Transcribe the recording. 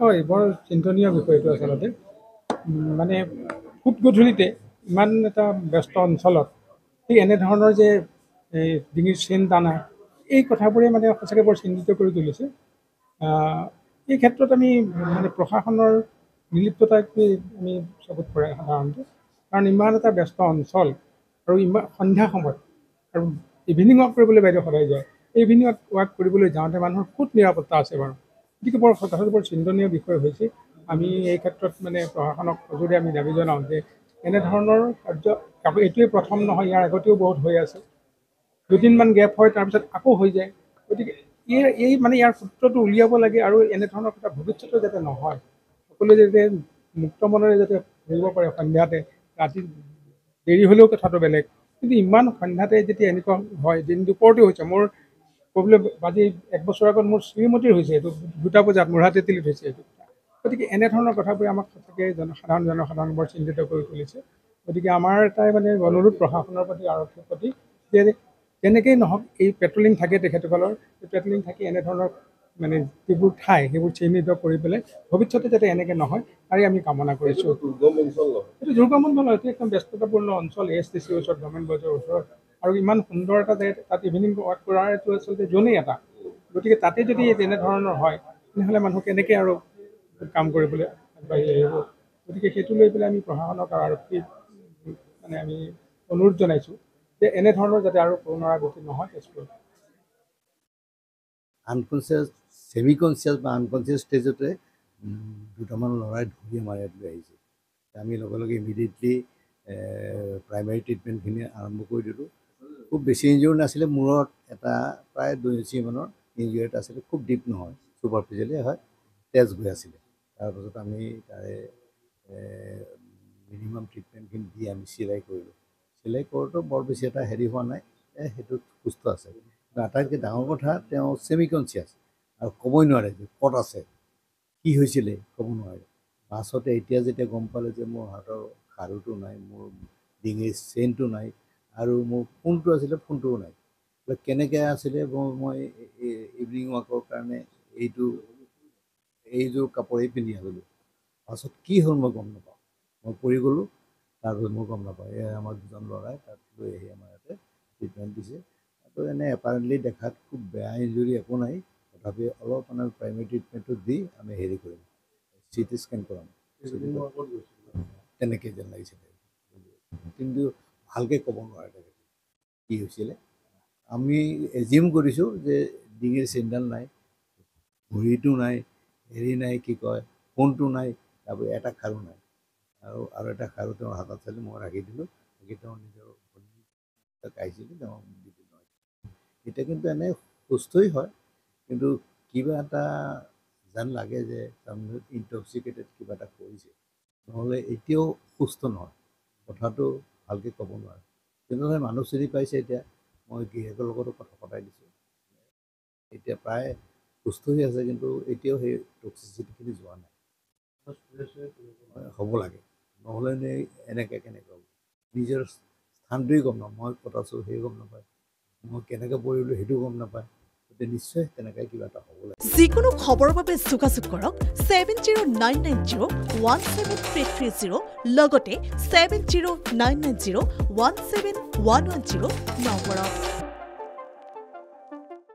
হয়, বৰ চিন্তনীয় বিষয়টো আচলতে। মানে খুব গধূলিতে ইমান এটা ব্যস্ত অঞ্চলত ঠিক এনেধৰণৰ যে এই ডিঙিৰ চেইন টানা এই কথাবোৰে মানে সঁচাকৈ বৰ চিন্তিত কৰি তুলিছে। আহ, এই ক্ষেত্ৰত আমি মানে প্ৰশাসনৰ নিলিপ্ততাটোৱে আমি চকুত পৰে সাধাৰণতে। কাৰণ ইমান এটা ব্যস্ত অঞ্চল আৰু ইমান সন্ধ্যা সময়ত আৰু ইভিনিং ৱাক কৰিবলৈ বাইদেউ সদায় যায়। এই ইভিনিং ৱাক কৰিবলৈ যাওঁতে মানুহৰ ক'ত নিৰাপত্তা আছে বাৰু? গতিকে কথাটো বৰ চিন্তনীয় বিষয় হৈছে। আমি এই ক্ষেত্ৰত মানে প্ৰশাসনক সজোৰে আমি দাবী জনাওঁ যে এনেধৰণৰ কাৰ্য এইটোৱে প্ৰথম নহয়, ইয়াৰ আগতেও বহুত হৈ আছে। দুদিনমান গেপ হয় তাৰপিছত আকৌ হৈ যায়। গতিকে মানে ইয়াৰ সূত্ৰটো উলিয়াব লাগে আৰু এনেধৰণৰ কথা ভৱিষ্যতে যাতে নহয়। সকলোৱে যাতে মুক্ত মনেৰে যাতে ঘূৰিব পাৰে সন্ধিয়াতে, ৰাতি দেৰি হ'লেও কথাটো বেলেগ। কিন্তু ইমান সন্ধ্যাতে যেতিয়া এনেকুৱা হয়, দিন দুপৰতে হৈছে। মোৰ ক'বলৈ আজি 1 বছৰ আগত মোৰ শ্ৰীমতীৰ হৈছে, এইটো 2টা বজাত মোৰ হাতে তেলিত হৈছে এইটো। গতিকে এনেধৰণৰ কথাবোৰে আমাক সঁচাকৈ জনসাধাৰণ বৰ চিন্তিত কৰি তুলিছে। গতিকে আমাৰ এটাই মানে অনুৰোধ প্ৰশাসনৰ প্ৰতি, আৰক্ষীৰ প্ৰতি যে যেনেকেই নহওক এই পেট্ৰলিং থাকে তেখেতসকলৰ, এই পেট্ৰলিং থাকি এনেধৰণৰ মানে যিবোৰ ঠাই সেইবোৰ চিহ্নিত কৰি পেলাই ভৱিষ্যতে যাতে এনেকৈ নহয় তাৰে আমি কামনা কৰিছোঁ। এইটো দুৰ্গম অঞ্চল নহয়, এইটো একদম ব্যস্ততাপূৰ্ণ অঞ্চল। ASTC ওচৰত, গভৰ্ণমেণ্ট বজাৰৰ ওচৰত, আৰু ইমান সুন্দৰ এটা জেগাত তাত ইভিনিং ৱাক কৰাৰ এইটো আচলতে জোনেই এটা। গতিকে তাতে যদি তেনেধৰণৰ হয় তেনেহ'লে মানুহ কেনেকৈ আৰু কাম কৰিবলৈ আগবাঢ়ি আহিব? গতিকে সেইটো লৈ পেলাই আমি প্ৰশাসনক আৰু আৰক্ষীক মানে আমি অনুৰোধ জনাইছোঁ যে এনেধৰণৰ যাতে আৰু পুনৰাবৃত্তি নহয় তেজপুৰত। আনকনচিয়াছ, ছেমি কনচিয়াছ বা আনকনচিয়াছ ষ্টেজতে দুটামান ল'ৰাই ধৰি আমাৰ ইয়াত লৈ আহিছে। আমি লগে লগে ইমিডিয়েটলি প্ৰাইমেৰী ট্ৰিটমেণ্টখিনি আৰম্ভ কৰি দিলোঁ। খুব বেছি ইনজিঅ'ৰ নাছিলে, মূৰত এটা প্ৰায় 2 ইঞ্চিমানৰ ইনজিঅ'ৰ এটা আছিলে, খুব ডিপ নহয়, ছুপাৰফিচিয়েলি হয়, তেজ গৈ আছিলে। তাৰপাছত আমি তাৰে মিনিমাম ট্ৰিটমেণ্টখিনি দি আমি চিলাই কৰিলোঁ। চিলাই কৰোঁতেও বৰ বেছি এটা হেৰি হোৱা নাই, সেইটোত সুস্থ আছে। আটাইতকৈ ডাঙৰ কথা, তেওঁ ছেমি কনচিয়াছ আৰু ক'বই নোৱাৰে যে ক'ত আছে, কি হৈছিলে ক'ব নোৱাৰে। পাছতে এতিয়া যেতিয়া গম পালে যে মোৰ হাতৰ খাৰুটো নাই, মোৰ ডিঙিৰ চেইনটো নাই, আৰু মোৰ ফোনটো আছিলে, ফোনটোও নাই। কেনেকৈ আছিলে, মই ইভিনিং ৱাকৰ কাৰণে এইযোৰ কাপোৰেই পিন্ধি আহিলোঁ। পাছত কি হ'ল মই গম নাপাওঁ, মই পৰি গ'লোঁ। তাৰপিছত মই গম নাপাওঁ, আমাৰ দুজন ল'ৰাই তাত লৈ আহি আমাৰ ইয়াতে ট্ৰিটমেণ্ট দিছে। তো এনে এপাৰেণ্টলি দেখাত খুব বেয়া ইঞ্জুৰি একো নাই, তথাপি অলপ মানে প্ৰাইমেৰী ট্ৰিটমেণ্টটো দি আমি হেৰি কৰিম, CT স্কেন কৰাম। তেনেকৈ যেন লাগিছে, কিন্তু ভালকৈ ক'ব নোৱাৰে তেখেতে কি হৈছিলে। আমি এজিউম কৰিছোঁ যে ডিঙিৰ চেইনডাল নাই, ঘড়ীটো নাই, হেৰি নাই, কি কয়, ফোনটো নাই, তাৰপৰা এটা খাৰু নাই, আৰু এটা খাৰু তেওঁৰ হাতত চালি মই ৰাখি দিলোঁ। বাকী তেওঁ নিজৰ আহিছিলোঁ, তেওঁ দি দিলোঁ। এতিয়া কিন্তু এনে সুস্থই হয়, কিন্তু কিবা এটা যেন লাগে যে তাৰমানে ইনটক্সিকেটেড কিবা এটা কৰিছে, নহ'লে এতিয়াও সুস্থ নহয়। কথাটো ভালকৈ ক'ব নোৱাৰে। তেনেহ'লে মানুহ চিনি পাইছে। এতিয়া মই গিৰিয়েকৰ লগতো কথা পতাই দিছোঁ, এতিয়া প্ৰায় সুস্থ হৈ আছে, কিন্তু এতিয়াও সেই টক্সিচিটিখিনি যোৱা নাই। হ'ব লাগে, নহ'লে এনেকৈ কেনেকৈ হ'ব? নিজৰ স্থানটোৱেই গম নাপাওঁ, মই ক'ত আছোঁ সেই গম নাপায়, মই কেনেকৈ পৰিলোঁ সেইটো গম নাপায়। গতিকে নিশ্চয় তেনেকৈ কিবা এটা হ'ব লাগে। যিকোনো খবৰৰ বাবে যোগাযোগ কৰক 7099017330 লগতে 7099017110 নম্বৰত।